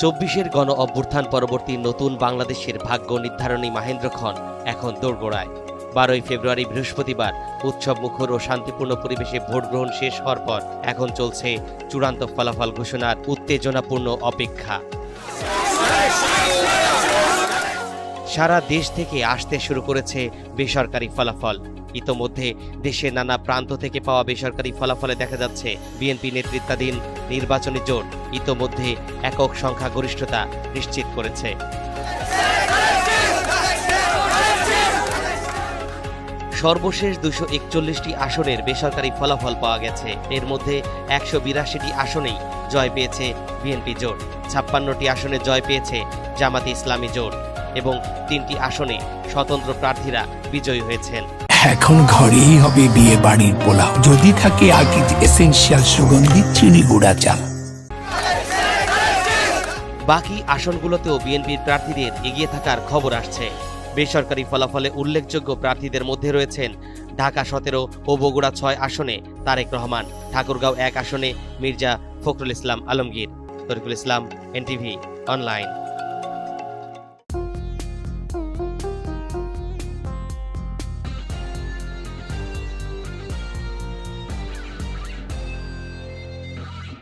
২৪-এর গণ অভ্যুত্থান পরবর্তী নতুন বাংলাদেশের ভাগ্য নির্ধারণী মাহেন্দ্রক্ষণ এখন দোরগোড়ায়। ১২ই ফেব্রুয়ারি বৃহস্পতিবার উৎসবমুখর ও শান্তিপূর্ণ পরিবেশে ভোট গ্রহণ শেষ হওয়ার পর এখন চলছে চূড়ান্ত ফলাফল ঘোষণার উত্তেজনাপূর্ণ অপেক্ষা। সারা দেশ থেকে আসতে শুরু করেছে বেসরকারি ফলাফল। ইতোমধ্যে দেশের নানা প্রান্ত থেকে পাওয়া বেসরকারি ফলাফলে দেখা যাচ্ছে বিএনপি নেতৃত্বাধীন নির্বাচনী জোট ইতোমধ্যে একক সংখ্যাগরিষ্ঠতা নিশ্চিত করেছে। সর্বশেষ ২৪১টি আসনের বেসরকারি ফলাফল পাওয়া গেছে। এর মধ্যে ১৮২টি আসনেই জয় পেয়েছে বিএনপি জোট, ৫৬টি আসনে জয় পেয়েছে জামাতে ইসলামী জোট এবং ৩টি আসনে স্বতন্ত্র প্রার্থীরা বিজয়ী হয়েছেন। এখন ঘরেই হবে বিয়ে বাড়ির পোলাও, যদি থাকে আকিজ এসেনশিয়াল সুগন্ধি চিনি গুঁড়া চাল। বাকি আসনগুলোতেও বিএনপির প্রার্থীদের এগিয়ে থাকার খবর আসছে। বেসরকারি ফলাফলে উল্লেখযোগ্য প্রার্থীদের মধ্যে রয়েছেন ঢাকা ১৭ ও বগুড়া ৬ আসনে তারেক রহমান, ঠাকুরগাঁও ১ আসনে মির্জা ফখরুল ইসলাম আলমগীর। তরিকুল ইসলাম, এনটিভি অনলাইন।